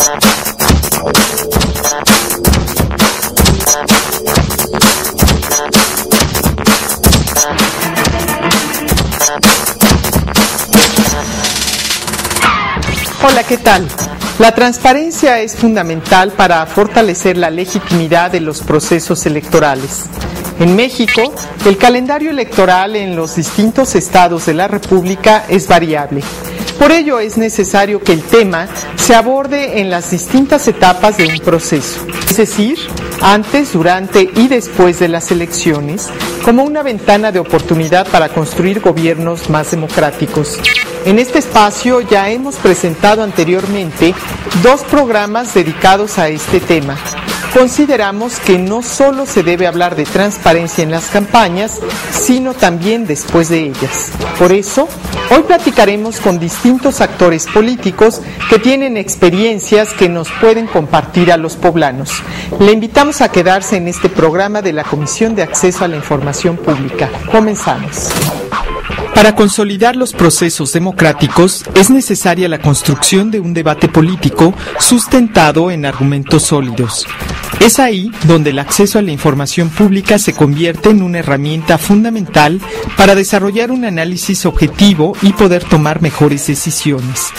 Hola, ¿qué tal? La transparencia es fundamental para fortalecer la legitimidad de los procesos electorales. En México, el calendario electoral en los distintos estados de la República es variable. Por ello es necesario que el tema se aborde en las distintas etapas de un proceso, es decir, antes, durante y después de las elecciones, como una ventana de oportunidad para construir gobiernos más democráticos. En este espacio ya hemos presentado anteriormente 2 programas dedicados a este tema. Consideramos que no solo se debe hablar de transparencia en las campañas, sino también después de ellas. Por eso, hoy platicaremos con distintos actores políticos que tienen experiencias que nos pueden compartir a los poblanos. Le invitamos a quedarse en este programa de la Comisión de Acceso a la Información Pública. Comenzamos. Para consolidar los procesos democráticos es necesaria la construcción de un debate político sustentado en argumentos sólidos. Es ahí donde el acceso a la información pública se convierte en una herramienta fundamental para desarrollar un análisis objetivo y poder tomar mejores decisiones.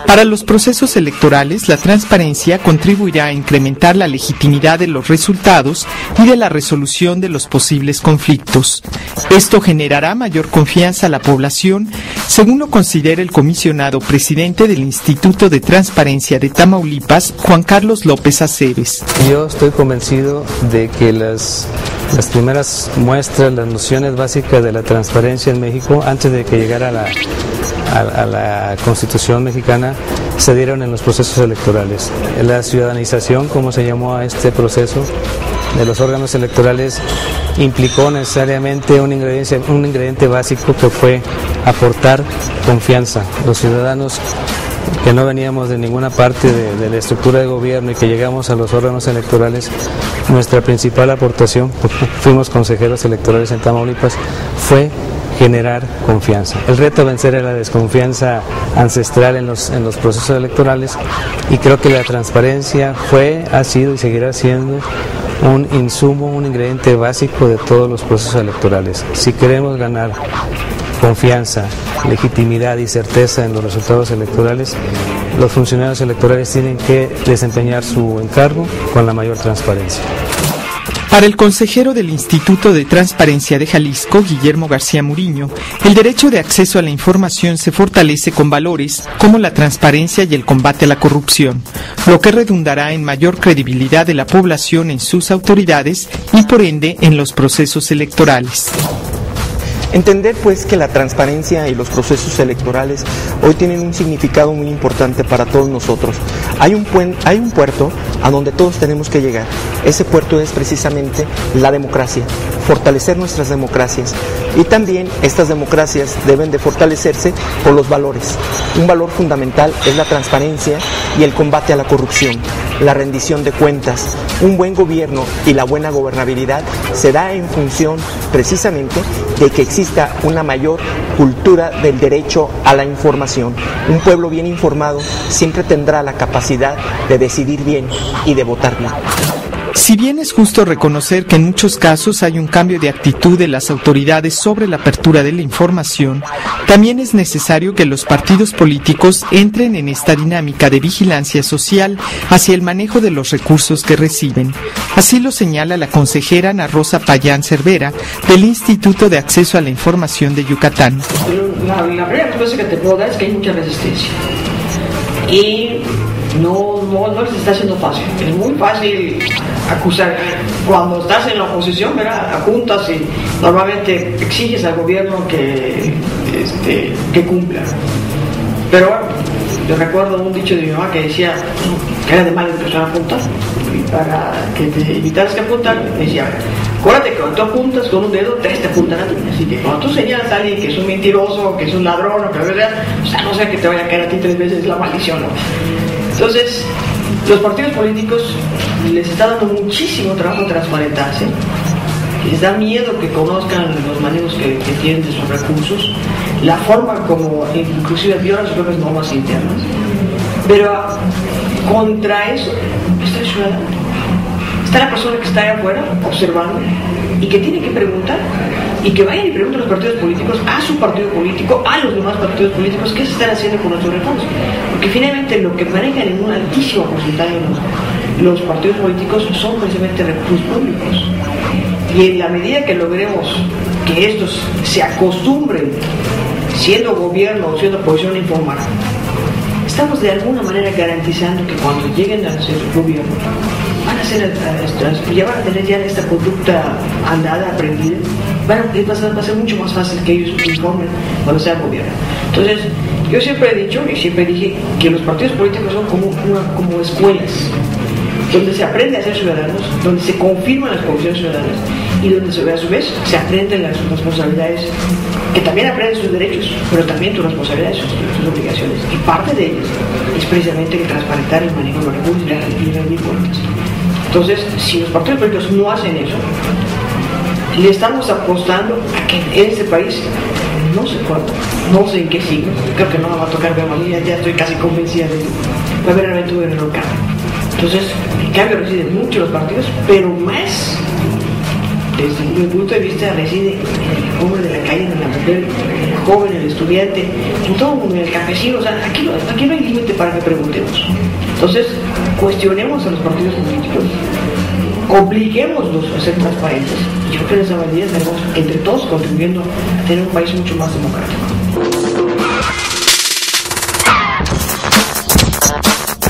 Para los procesos electorales, la transparencia contribuirá a incrementar la legitimidad de los resultados y de la resolución de los posibles conflictos. Esto generará mayor confianza a la población, según lo considera el comisionado presidente del Instituto de Transparencia de Tamaulipas, Juan Carlos López Aceves. Yo estoy convencido de que las primeras muestras, las nociones básicas de la transparencia en México, antes de que llegara a la Constitución mexicana, se dieron en los procesos electorales. La ciudadanización, como se llamó a este proceso de los órganos electorales, implicó necesariamente un ingrediente básico que fue aportar confianza. Los ciudadanos que no veníamos de ninguna parte de la estructura de gobierno y que llegamos a los órganos electorales, nuestra principal aportación, fuimos consejeros electorales en Tamaulipas, fue generar confianza. El reto a vencer era la desconfianza ancestral en los procesos electorales, y creo que la transparencia ha sido y seguirá siendo un insumo, un ingrediente básico de todos los procesos electorales. Si queremos ganar confianza, legitimidad y certeza en los resultados electorales, los funcionarios electorales tienen que desempeñar su encargo con la mayor transparencia. Para el consejero del Instituto de Transparencia de Jalisco, Guillermo García Muriño, el derecho de acceso a la información se fortalece con valores como la transparencia y el combate a la corrupción, lo que redundará en mayor credibilidad de la población en sus autoridades y por ende en los procesos electorales. Entender pues que la transparencia y los procesos electorales hoy tienen un significado muy importante para todos nosotros. Hay un puerto a donde todos tenemos que llegar. Ese puerto es precisamente la democracia, fortalecer nuestras democracias. Y también estas democracias deben de fortalecerse por los valores. Un valor fundamental es la transparencia y el combate a la corrupción, la rendición de cuentas. Un buen gobierno y la buena gobernabilidad se da en función precisamente de que exista una mayor cultura del derecho a la información. Un pueblo bien informado siempre tendrá la capacidad de decidir bien y de votar bien. Si bien es justo reconocer que en muchos casos hay un cambio de actitud de las autoridades sobre la apertura de la información, también es necesario que los partidos políticos entren en esta dinámica de vigilancia social hacia el manejo de los recursos que reciben. Así lo señala la consejera Ana Rosa Payán Cervera del Instituto de Acceso a la Información de Yucatán. La primera respuesta que te puedo dar es que hay mucha resistencia y no les está haciendo fácil. Es muy fácil acusar. Cuando estás en la oposición, ¿verdad?, apuntas y normalmente exiges al gobierno que cumpla. Pero bueno, yo recuerdo un dicho de mi mamá que decía que era de mala educación apuntar, y para que te evitaras que apuntar, me decía: acuérdate que cuando tú apuntas con un dedo, te apuntan a ti. Así que cuando tú señalas a alguien que es un mentiroso, que es un ladrón, o que no sea que te vaya a caer a ti 3 veces la maldición, ¿no? Entonces, los partidos políticos les está dando muchísimo trabajo transparentarse. Les da miedo que conozcan los manejos que tienen de sus recursos, la forma como inclusive violan sus propias normas internas. Pero contra eso está el ciudadano. Está la persona que está allá afuera observando y que tiene que preguntar, y que vayan y pregunten a los partidos políticos, a su partido político, a los demás partidos políticos, qué se están haciendo con nuestros recursos. Porque finalmente lo que manejan en un altísimo porcentaje los partidos políticos son precisamente recursos públicos. Y en la medida que logremos que estos se acostumbren, siendo gobierno o siendo oposición, a informar, estamos de alguna manera garantizando que cuando lleguen a ser gobierno van a ser, ya van a tener ya esta conducta andada, aprendida, va a ser mucho más fácil que ellos informen cuando sean gobierno. Entonces, yo siempre he dicho y siempre dije que los partidos políticos son como escuelas, donde se aprende a ser ciudadanos, donde se confirman las convicciones ciudadanas y donde a su vez se aprenden las responsabilidades, que también aprenden sus derechos, pero también tus responsabilidades, sus obligaciones. Y parte de ellas es precisamente el transparentar el manejo de los recursos y rendir cuentas. Entonces, si los partidos políticos no hacen eso, le estamos apostando a que en este país no sé cuándo, no sé en qué siglo, creo que no me va a tocar ver a mí, ya estoy casi convencida de que va a haber realmente un gran cambio. Entonces, el cambio reside mucho en los partidos, pero más, desde mi punto de vista, reside en el hombre de la calle, en la mujer, en el joven, en el estudiante, en todo el mundo, en el campesino. O sea, aquí no hay límite para que preguntemos. Entonces, cuestionemos a los partidos políticos, obliguémoslos a ser transparentes. Y yo creo que en esa medida estamos entre todos contribuyendo a tener un país mucho más democrático.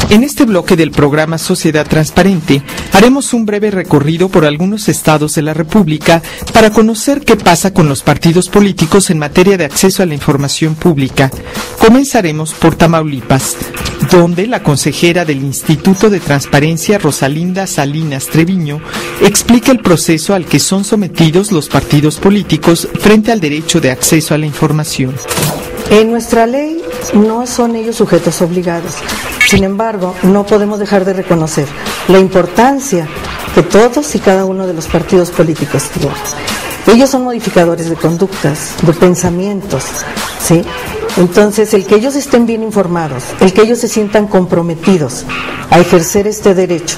En este bloque del programa Sociedad Transparente, haremos un breve recorrido por algunos estados de la República para conocer qué pasa con los partidos políticos en materia de acceso a la información pública. Comenzaremos por Tamaulipas, donde la consejera del Instituto de Transparencia, Rosalinda Salinas Treviño, explica el proceso al que son sometidos los partidos políticos frente al derecho de acceso a la información. En nuestra ley no son ellos sujetos obligados. Sin embargo, no podemos dejar de reconocer la importancia que todos y cada uno de los partidos políticos tienen. Ellos son modificadores de conductas, de pensamientos, ¿sí? Entonces, el que ellos estén bien informados, el que ellos se sientan comprometidos a ejercer este derecho,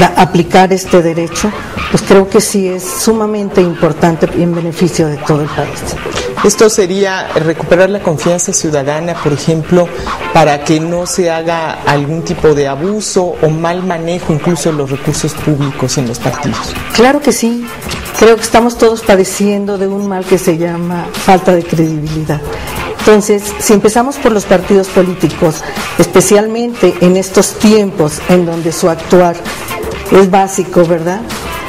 a aplicar este derecho, pues creo que sí es sumamente importante y en beneficio de todo el país. Esto sería recuperar la confianza ciudadana, por ejemplo, para que no se haga algún tipo de abuso o mal manejo incluso de los recursos públicos en los partidos. Claro que sí. Creo que estamos todos padeciendo de un mal que se llama falta de credibilidad. Entonces, si empezamos por los partidos políticos, especialmente en estos tiempos en donde su actuar es básico, ¿verdad?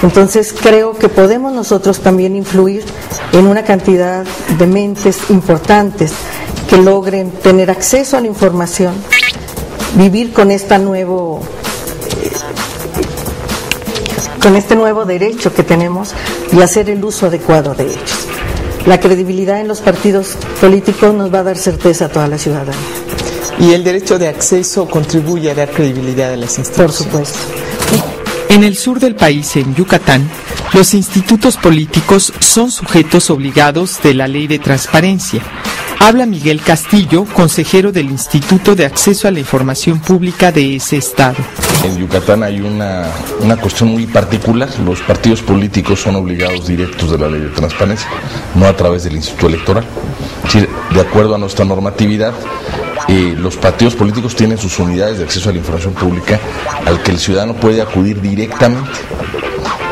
Entonces creo que podemos nosotros también influir en una cantidad de mentes importantes que logren tener acceso a la información, vivir con este nuevo derecho que tenemos y hacer el uso adecuado de ellos. La credibilidad en los partidos políticos nos va a dar certeza a toda la ciudadanía. Y el derecho de acceso contribuye a dar credibilidad a las instituciones. Por supuesto. En el sur del país, en Yucatán, los institutos políticos son sujetos obligados de la Ley de Transparencia. Habla Miguel Castillo, consejero del Instituto de Acceso a la Información Pública de ese estado. En Yucatán hay una cuestión muy particular. Los partidos políticos son obligados directos de la Ley de Transparencia, no a través del Instituto Electoral. Es decir, de acuerdo a nuestra normatividad, los partidos políticos tienen sus unidades de acceso a la información pública al que el ciudadano puede acudir directamente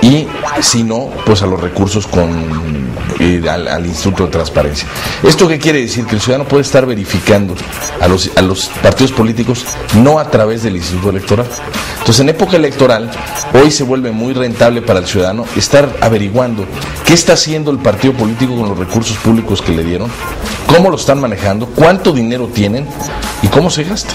y, si no, pues a los recursos al Instituto de Transparencia. ¿Esto qué quiere decir? Que el ciudadano puede estar verificando a los partidos políticos no a través del Instituto Electoral. Entonces, en época electoral, hoy se vuelve muy rentable para el ciudadano estar averiguando qué está haciendo el partido político con los recursos públicos que le dieron, cómo lo están manejando, cuánto dinero tienen y cómo se gasta.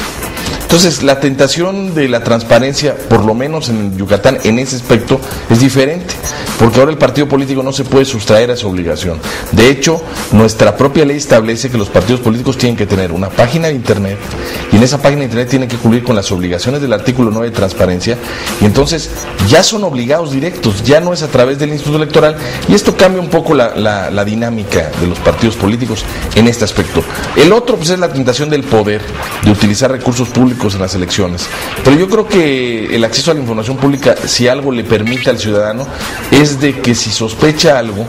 Entonces, la tentación de la transparencia, por lo menos en Yucatán, en ese aspecto, es diferente. porque ahora el partido político no se puede sustraer a esa obligación. De hecho, nuestra propia ley establece que los partidos políticos tienen que tener una página de internet, y en esa página de internet tienen que cumplir con las obligaciones del artículo 9 de transparencia, y entonces ya son obligados directos, ya no es a través del Instituto Electoral, y esto cambia un poco la dinámica de los partidos políticos en este aspecto. El otro pues es la tentación del poder, de utilizar recursos públicos en las elecciones, pero yo creo que el acceso a la información pública, si algo le permite al ciudadano, es de que si sospecha algo,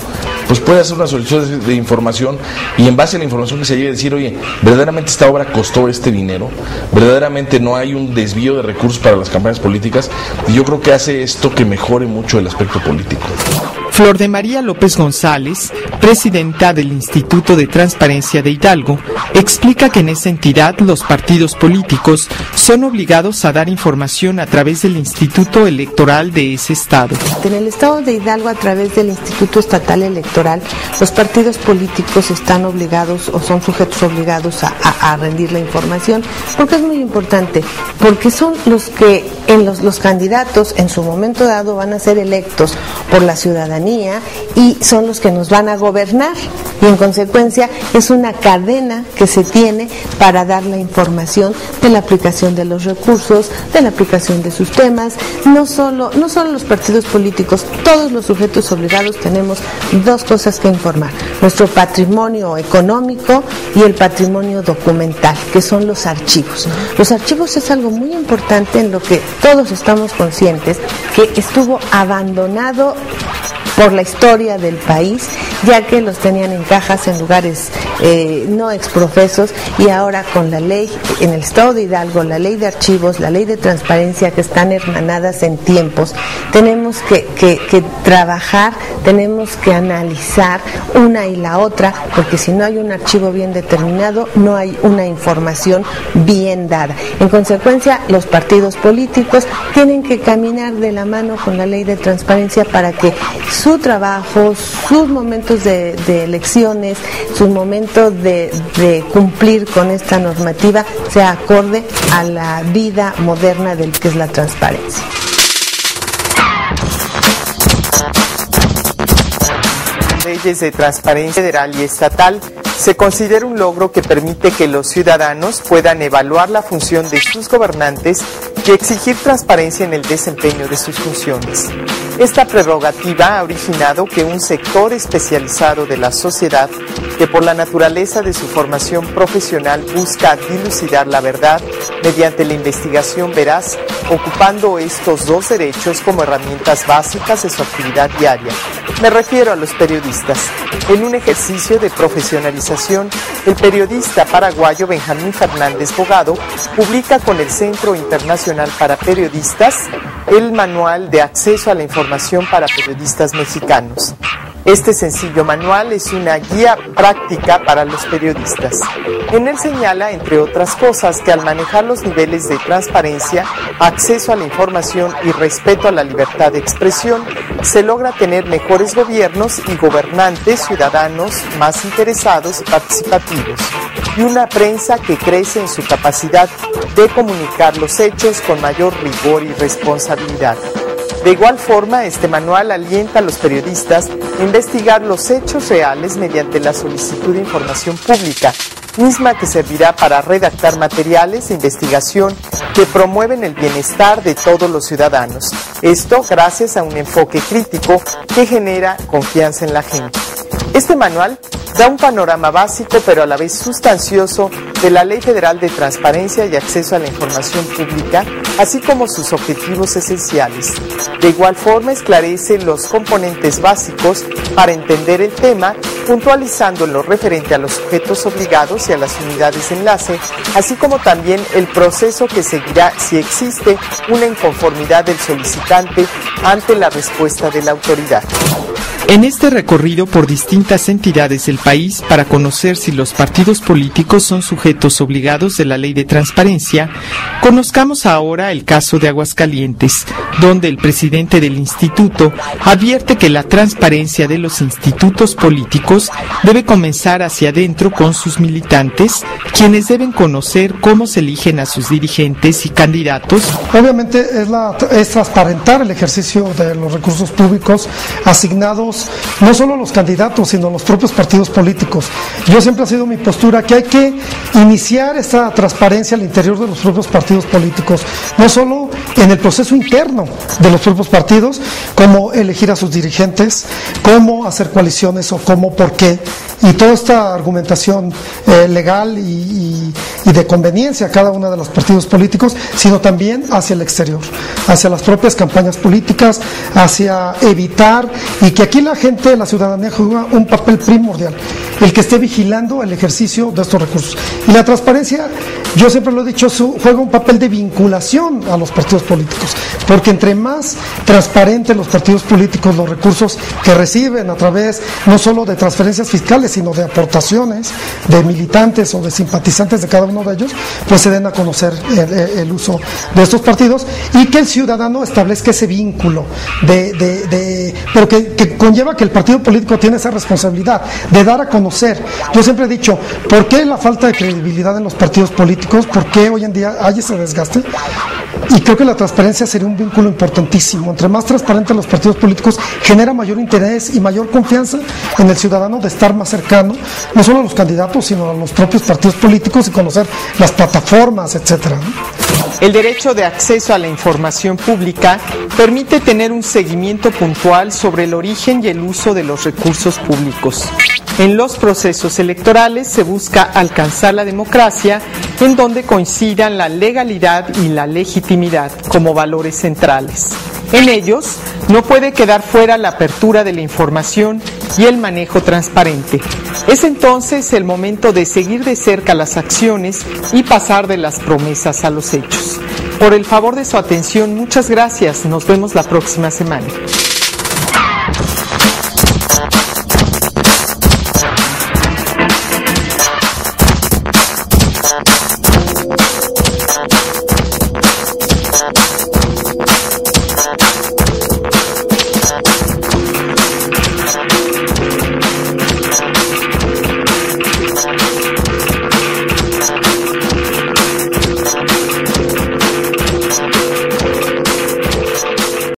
pues puede hacer una solicitud de información, y en base a la información que se llegue a decir, oye, verdaderamente esta obra costó este dinero, verdaderamente no hay un desvío de recursos para las campañas políticas, y yo creo que hace esto que mejore mucho el aspecto político. Flor de María López González, presidenta del Instituto de Transparencia de Hidalgo, explica que en esa entidad los partidos políticos son obligados a dar información a través del Instituto Electoral de ese estado. En el estado de Hidalgo, a través del Instituto Estatal Electoral, los partidos políticos están obligados o son sujetos obligados a rendir la información, porque es muy importante, porque son los que los candidatos en su momento dado van a ser electos por la ciudadanía y son los que nos van a gobernar, y en consecuencia es una cadena que se tiene para dar la información de la aplicación de los recursos, de la aplicación de sus temas. No solo los partidos políticos, todos los sujetos obligados tenemos dos cosas que informar: nuestro patrimonio económico y el patrimonio documental, que son los archivos. Los archivos es algo muy importante en lo que todos estamos conscientes que estuvo abandonado por la historia del país, ya que los tenían en cajas en lugares no exprofesos, y ahora con la ley en el estado de Hidalgo, la ley de archivos, la ley de transparencia, que están hermanadas en tiempos, tenemos que trabajar, tenemos que analizar una y la otra, porque si no hay un archivo bien determinado, no hay una información bien dada. En consecuencia, los partidos políticos tienen que caminar de la mano con la ley de transparencia para que su trabajo, sus momentos de elecciones, su momento de cumplir con esta normativa sea acorde a la vida moderna del que es la transparencia. Leyes de transparencia federal y estatal se considera un logro que permite que los ciudadanos puedan evaluar la función de sus gobernantes y exigir transparencia en el desempeño de sus funciones. Esta prerrogativa ha originado que un sector especializado de la sociedad, que por la naturaleza de su formación profesional busca dilucidar la verdad mediante la investigación veraz, ocupando estos dos derechos como herramientas básicas de su actividad diaria. Me refiero a los periodistas. En un ejercicio de profesionalización, el periodista paraguayo Benjamín Fernández Bogado publica con el Centro Internacional para Periodistas el Manual de Acceso a la Información para Periodistas Mexicanos. Este sencillo manual es una guía práctica para los periodistas. En él señala, entre otras cosas, que al manejar los niveles de transparencia, acceso a la información y respeto a la libertad de expresión, se logra tener mejores gobiernos y gobernantes ciudadanos más interesados y participativos, y una prensa que crece en su capacidad de comunicar los hechos con mayor rigor y responsabilidad. De igual forma, este manual alienta a los periodistas a investigar los hechos reales mediante la solicitud de información pública, misma que servirá para redactar materiales de investigación que promueven el bienestar de todos los ciudadanos. Esto gracias a un enfoque crítico que genera confianza en la gente. Este manual da un panorama básico pero a la vez sustancioso de la Ley Federal de Transparencia y Acceso a la Información Pública, así como sus objetivos esenciales. De igual forma esclarece los componentes básicos para entender el tema, puntualizando en lo referente a los sujetos obligados y a las unidades de enlace, así como también el proceso que seguirá si existe una inconformidad del solicitante ante la respuesta de la autoridad. En este recorrido por distintas entidades del país para conocer si los partidos políticos son sujetos obligados de la Ley de Transparencia, conozcamos ahora el caso de Aguascalientes, donde el presidente del instituto advierte que la transparencia de los institutos políticos debe comenzar hacia adentro con sus militantes, quienes deben conocer cómo se eligen a sus dirigentes y candidatos. Obviamente es transparentar el ejercicio de los recursos públicos asignados no solo a los candidatos, sino a los propios partidos políticos. Yo siempre ha sido mi postura que hay que iniciar esta transparencia al interior de los propios partidos políticos, no solo en el proceso interno de los propios partidos, cómo elegir a sus dirigentes, cómo hacer coaliciones o cómo, por qué, y toda esta argumentación legal y de conveniencia a cada uno de los partidos políticos, sino también hacia el exterior, hacia las propias campañas políticas, hacia evitar, y que aquí la gente, la ciudadanía juega un papel primordial, el que esté vigilando el ejercicio de estos recursos. Y la transparencia, yo siempre lo he dicho, juega un papel de vinculación a los partidos políticos, porque entre más transparentes los partidos políticos, los recursos que reciben a través no solo de transferencias fiscales, sino de aportaciones de militantes o de simpatizantes de cada uno de ellos, pues se den a conocer el uso de estos partidos, y que el ciudadano establezca ese vínculo pero que conlleva que el partido político tiene esa responsabilidad de dar a conocer. Yo siempre he dicho, ¿por qué la falta de credibilidad en los partidos políticos? ¿Por qué hoy en día hay ese desgaste? Y creo que la transparencia sería un vínculo importantísimo. Entre más transparentes los partidos políticos, genera mayor interés y mayor confianza en el ciudadano de estar más cercano, no solo a los candidatos, sino a los propios partidos políticos, y conocer las plataformas, etcétera, ¿no? El derecho de acceso a la información pública permite tener un seguimiento puntual sobre el origen y el uso de los recursos públicos. En los procesos electorales se busca alcanzar la democracia, en donde coincidan la legalidad y la legitimidad como valores centrales. En ellos no puede quedar fuera la apertura de la información y el manejo transparente. Es entonces el momento de seguir de cerca las acciones y pasar de las promesas a los hechos. Por el favor de su atención, muchas gracias. Nos vemos la próxima semana.